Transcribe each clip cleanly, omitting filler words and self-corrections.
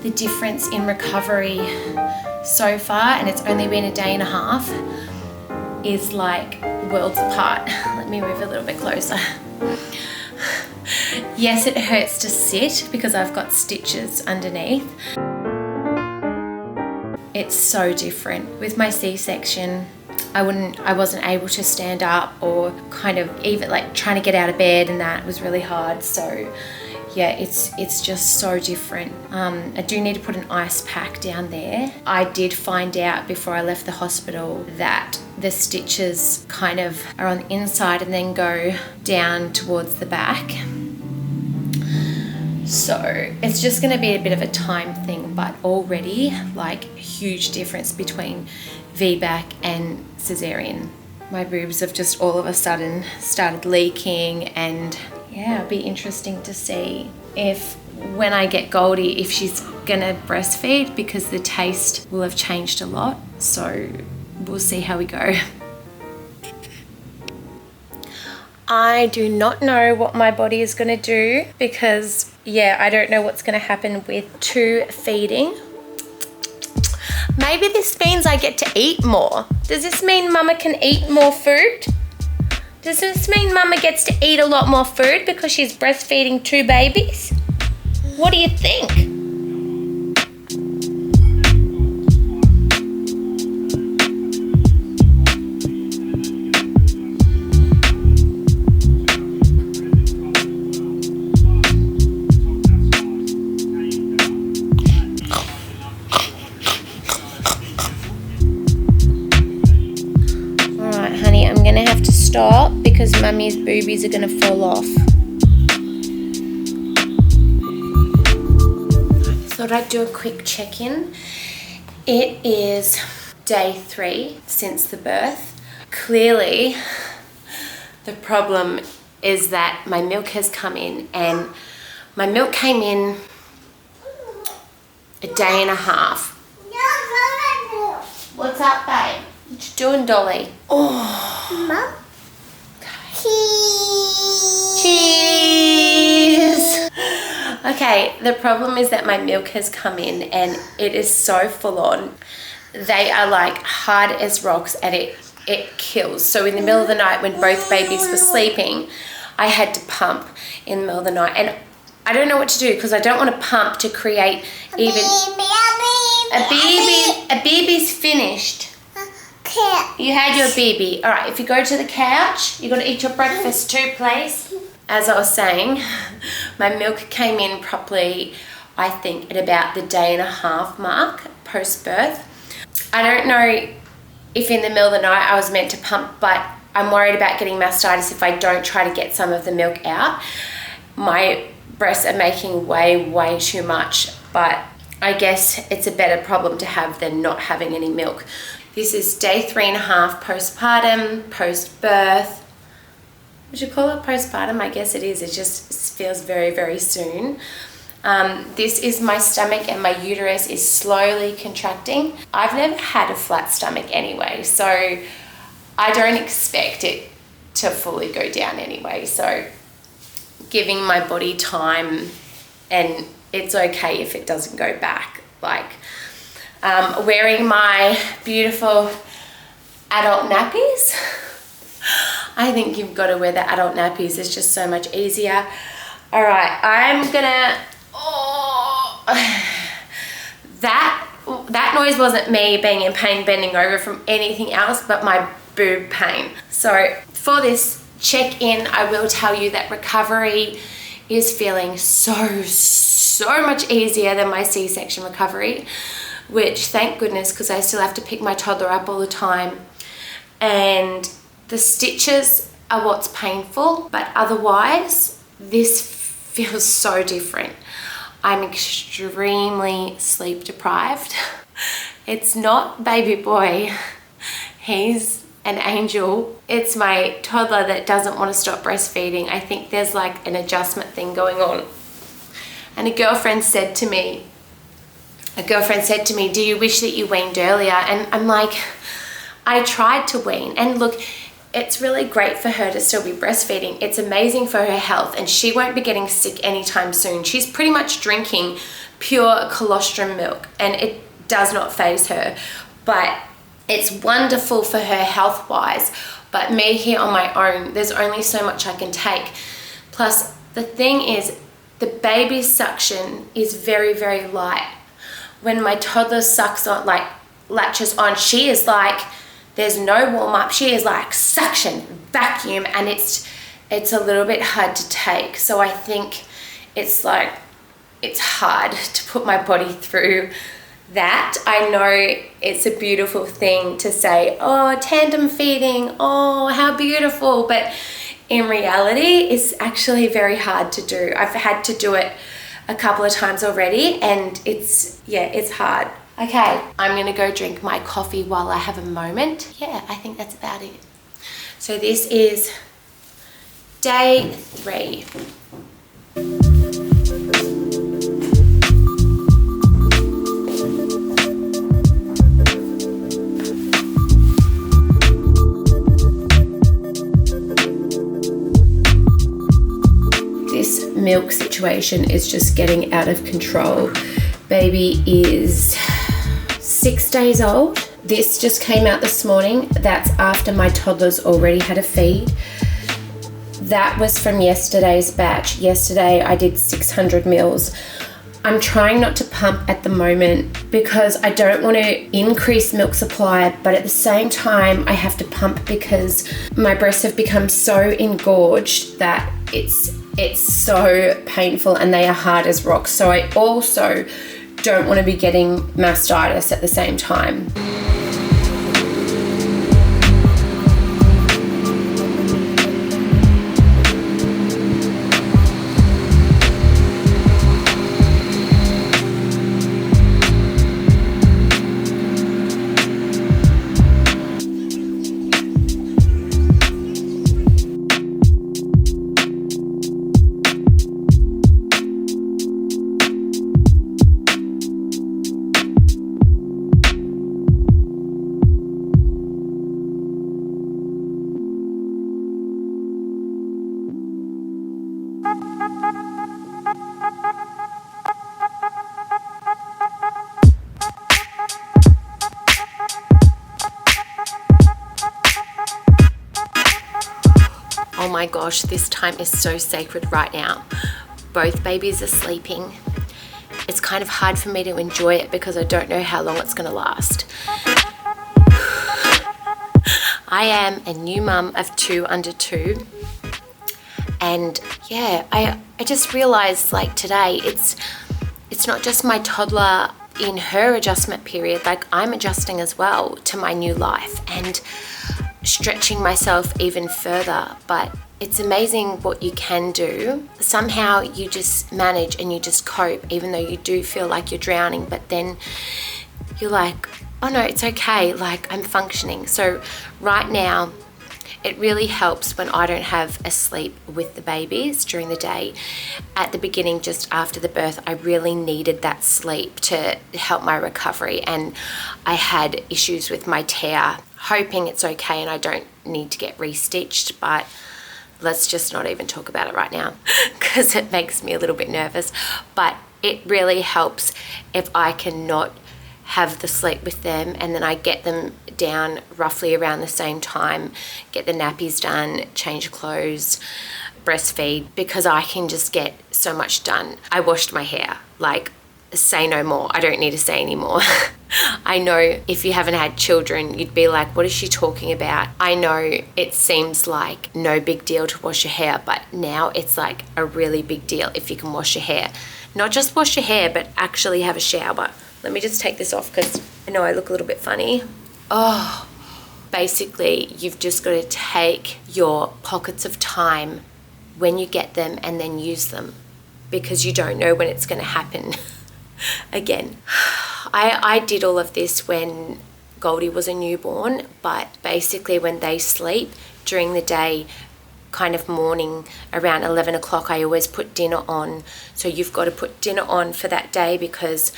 the difference in recovery so far, and it's only been a day and a half, is like worlds apart. Let me move a little bit closer. Yes, it hurts to sit because I've got stitches underneath. It's so different. With my C-section, I wasn't able to stand up, or kind of even like trying to get out of bed, and that was really hard. So yeah, it's just so different. I do need to put an ice pack down there. I did find out before I left the hospital that the stitches kind of are on the inside and then go down towards the back. So it's just going to be a bit of a time thing, but already like huge difference between VBAC and cesarean. My boobs have just all of a sudden started leaking, and yeah, it'll be interesting to see if when I get Goldie, if she's gonna breastfeed, because the taste will have changed a lot. So we'll see how we go. I do not know what my body is gonna do, because yeah, I don't know what's gonna happen with 2 feeding. Maybe this means I get to eat more. Does this mean Mama can eat more food? Does this mean Mama gets to eat a lot more food because she's breastfeeding 2 babies? What do you think? Stop, because Mummy's boobies are gonna fall off. Thought I'd do a quick check-in. It is day 3 since the birth. Clearly, the problem is that my milk has come in, and my milk came in a day and a half. What's up, babe? What you doing, Dolly? Oh. Mom? Cheese! Okay, the problem is that my milk has come in and it is so full on. They are like hard as rocks, and it kills. So in the middle of the night when both babies were sleeping, I had to pump in the middle of the night. And I don't know what to do, because I don't want to pump to create even... A baby's finished. You had your baby. All right, if you go to the couch, you're going to eat your breakfast too, please. As I was saying, my milk came in properly, I think, at about the day and a half mark post-birth. I don't know if in the middle of the night I was meant to pump, but I'm worried about getting mastitis if I don't try to get some of the milk out. My breasts are making way too much, but I guess it's a better problem to have than not having any milk. This is day 3.5 postpartum, post-birth. Would you call it postpartum? I guess it is. It just feels very soon. This is my stomach, and my uterus is slowly contracting. I've never had a flat stomach anyway, so I don't expect it to fully go down anyway. So giving my body time, and it's okay if it doesn't go back. Like, wearing my beautiful adult nappies. I think you've got to wear the adult nappies. It's just so much easier. All right, I'm gonna... Oh, that noise wasn't me being in pain, bending over from anything else but my boob pain. So for this check-in, I will tell you that recovery is feeling so much easier than my C-section recovery, which thank goodness, because I still have to pick my toddler up all the time. And the stitches are what's painful, but otherwise this feels so different. I'm extremely sleep deprived. It's not baby boy, he's an angel. It's my toddler that doesn't want to stop breastfeeding. I think there's like an adjustment thing going on. And a girlfriend said to me, do you wish that you weaned earlier? And I'm like, I tried to wean, and look, it's really great for her to still be breastfeeding. It's amazing for her health, and she won't be getting sick anytime soon. She's pretty much drinking pure colostrum milk, and it does not faze her, but it's wonderful for her health-wise. But me here on my own, there's only so much I can take. Plus, the thing is, the baby's suction is very, very light. When my toddler sucks on, like latches on, she is like, there's no warm-up. She is like suction, vacuum, and it's a little bit hard to take. So I think it's hard to put my body through that. I know it's a beautiful thing to say, oh, tandem feeding, oh, how beautiful, but in reality it's actually very hard to do. I've had to do it a couple of times already, and it's hard. Okay, I'm gonna go drink my coffee while I have a moment. Yeah, I think that's about it. So this is day 3. This milk situation is just getting out of control. Baby is 6 days old. This just came out this morning. That's after my toddler's already had a feed. That was from yesterday's batch. Yesterday I did 600 mils. I'm trying not to pump at the moment because I don't want to increase milk supply, but at the same time I have to pump because my breasts have become so engorged that it's so painful and they are hard as rocks. So I also don't want to be getting mastitis at the same time. Oh my gosh, this time is so sacred right now. Both babies are sleeping. It's kind of hard for me to enjoy it because I don't know how long it's going to last. I am a new mum of 2 under 2. And yeah, I just realized like today, it's not just my toddler in her adjustment period, like I'm adjusting as well to my new life and stretching myself even further. But it's amazing what you can do. Somehow you just manage and you just cope, even though you do feel like you're drowning, but then you're like, oh no, it's okay, like I'm functioning. So right now, it really helps when I don't have a sleep with the babies during the day. At the beginning, just after the birth, I really needed that sleep to help my recovery, and I had issues with my tear, hoping it's okay and I don't need to get restitched, but let's just not even talk about it right now because it makes me a little bit nervous. But it really helps if I cannot have the sleep with them, and then I get them down roughly around the same time, get the nappies done, change clothes, breastfeed, because I can just get so much done. I washed my hair, like, say no more. I don't need to say anymore. I know if you haven't had children, you'd be like, what is she talking about? I know it seems like no big deal to wash your hair, but now it's like a really big deal if you can wash your hair. Not just wash your hair, but actually have a shower. Let me just take this off because I know I look a little bit funny. Oh, basically, you've just got to take your pockets of time when you get them and then use them, because you don't know when it's going to happen again. I did all of this when Goldie was a newborn, but basically when they sleep during the day, kind of morning around 11 o'clock, I always put dinner on. So you've got to put dinner on for that day, because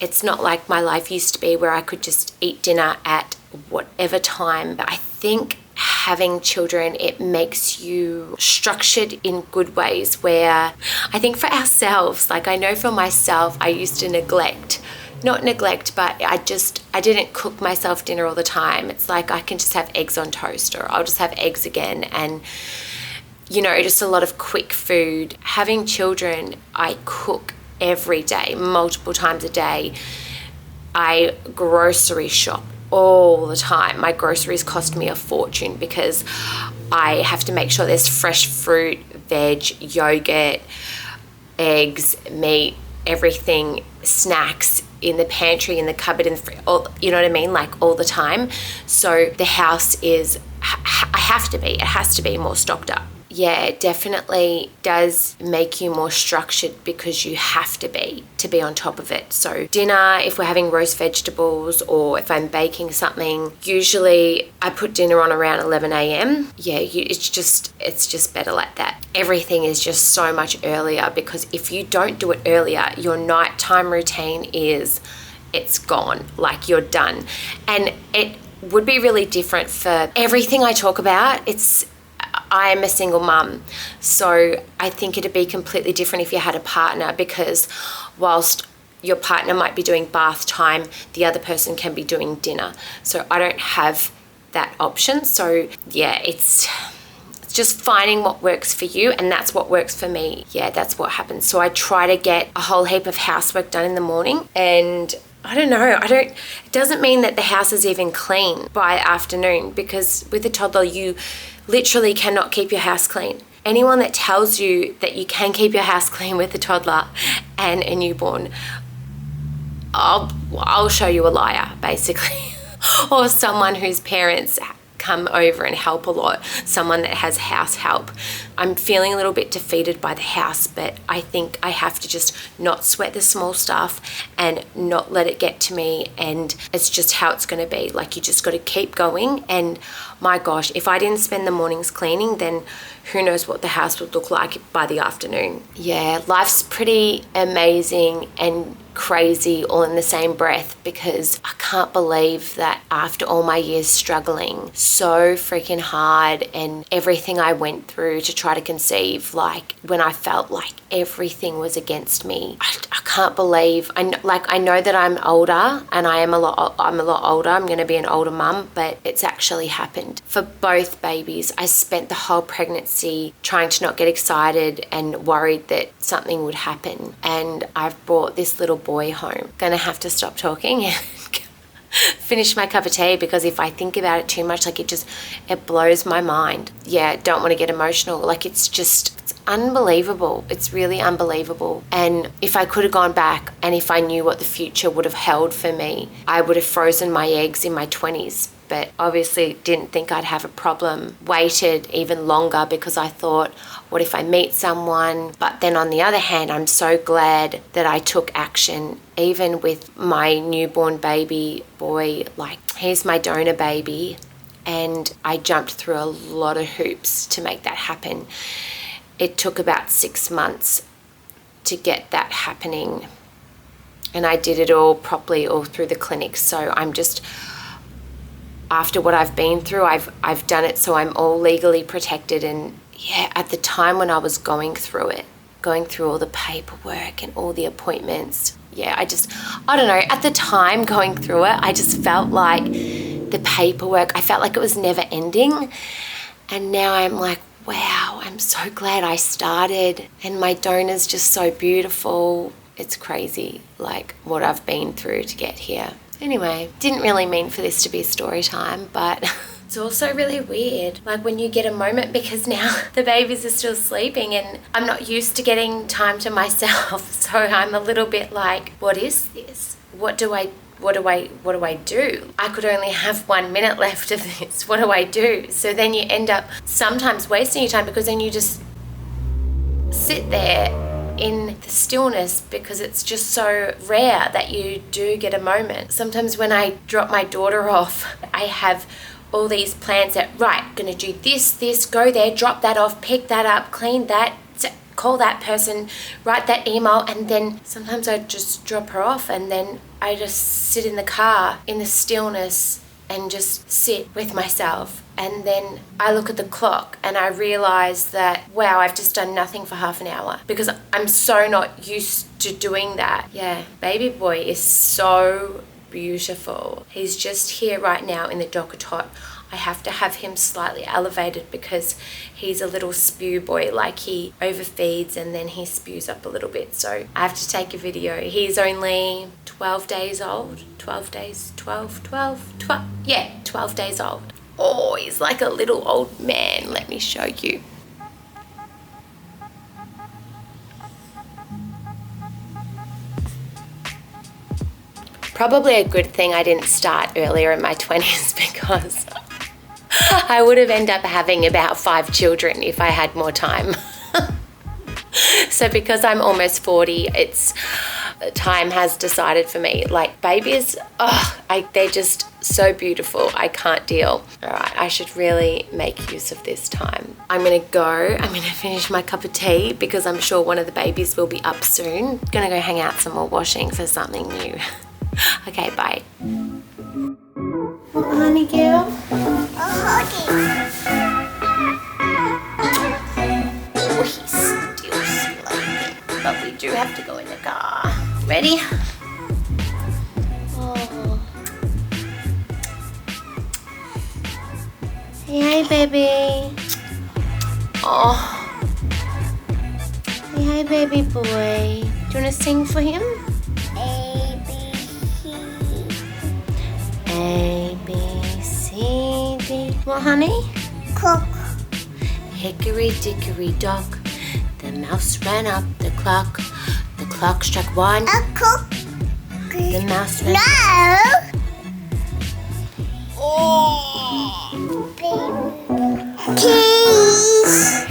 it's not like my life used to be where I could just eat dinner at whatever time. But I think having children, it makes you structured in good ways, where I think for ourselves, like I know for myself, I used to not neglect, but I didn't cook myself dinner all the time. It's like I can just have eggs on toast, or I'll just have eggs again, and just a lot of quick food. Having children, I cook every day, multiple times a day. I grocery shop all the time. My groceries cost me a fortune because I have to make sure there's fresh fruit, veg, yogurt, eggs, meat, everything, snacks in the pantry, in the cupboard, you know what I mean? Like all the time. So the house it has to be more stocked up. Yeah, it definitely does make you more structured because you have to be on top of it. So dinner, if we're having roast vegetables or if I'm baking something, usually I put dinner on around 11 a.m. Yeah, it's just better like that. Everything is just so much earlier, because if you don't do it earlier, your nighttime routine it's gone, like you're done. And it would be really different for everything I talk about. I am a single mum, so I think it'd be completely different if you had a partner, because whilst your partner might be doing bath time, the other person can be doing dinner. So I don't have that option. So yeah, it's just finding what works for you, and that's what works for me. Yeah, that's what happens. So I try to get a whole heap of housework done in the morning, and it doesn't mean that the house is even clean by afternoon, because with a toddler, you literally cannot keep your house clean. Anyone that tells you that you can keep your house clean with a toddler and a newborn, I'll show you a liar, basically. Or someone whose parents come over and help a lot, someone that has house help. I'm feeling a little bit defeated by the house, but I think I have to just not sweat the small stuff and not let it get to me, and it's just how it's going to be. Like, you just got to keep going. And my gosh, if I didn't spend the mornings cleaning, then who knows what the house would look like by the afternoon. Yeah, life's pretty amazing and crazy all in the same breath, because I can't believe that after all my years struggling so freaking hard and everything I went through to try to conceive, like when I felt like everything was against me, I can't believe, I know that I'm older, and I'm a lot older. I'm going to be an older mum, but it's actually happened for both babies. I spent the whole pregnancy trying to not get excited and worried that something would happen, and I've brought this little boy home. Gonna have to stop talking and finish my cup of tea, because if I think about it too much, like it blows my mind. Yeah, don't want to get emotional. Like, it's unbelievable. It's really unbelievable. And if I could have gone back, and if I knew what the future would have held for me, I would have frozen my eggs in my 20s. But obviously didn't think I'd have a problem. Waited even longer because I thought, what if I meet someone? But then on the other hand, I'm so glad that I took action, even with my newborn baby boy. Like, he's my donor baby, and I jumped through a lot of hoops to make that happen. It took about 6 months to get that happening, and I did it all properly, all through the clinic. So I'm just, after what I've been through, I've done it, so I'm all legally protected. And yeah, at the time when I was going through all the paperwork and all the appointments, yeah, I don't know, at the time going through it, I just felt like the paperwork, I felt like it was never ending. And now I'm like, wow, I'm so glad I started, and my donor's just so beautiful. It's crazy, like, what I've been through to get here. Anyway, didn't really mean for this to be story time, but it's also really weird, like when you get a moment, because now the babies are still sleeping and I'm not used to getting time to myself. So I'm a little bit like, what is this? What do I do? I could only have 1 minute left of this. What do I do? So then you end up sometimes wasting your time, because then you just sit there in the stillness, because it's just so rare that you do get a moment. Sometimes when I drop my daughter off, I have all these plans that, right, gonna do this, go there, drop that off, pick that up, clean that, call that person, write that email, and then sometimes I just drop her off, and then I just sit in the car in the stillness and just sit with myself. And then I look at the clock and I realise that, wow, I've just done nothing for half an hour because I'm so not used to doing that. Yeah, baby boy is so beautiful. He's just here right now in the dogger tot. I have to have him slightly elevated because he's a little spew boy, like he overfeeds and then he spews up a little bit. So I have to take a video. He's only 12 days old. 12 days, 12 days old. Oh, he's like a little old man. Let me show you. Probably a good thing I didn't start earlier in my 20s because I would have ended up having about 5 children if I had more time. So because I'm almost 40, time has decided for me. Like babies, they're just so beautiful. I can't deal. All right, I should really make use of this time. I'm gonna finish my cup of tea because I'm sure one of the babies will be up soon. Gonna go hang out some more washing for something new. Okay, bye. What, honey girl? Oh, he's still sleeping, but we do have to go in the car. Ready? Oh. Hey, baby. Oh. Hey, baby boy. Do you want to sing for him? A, B, C, D. What, honey? Cook. Hickory dickory dock, the mouse ran up the clock. The clock struck 1. A cook. The mouse ran No. Oh. Keys.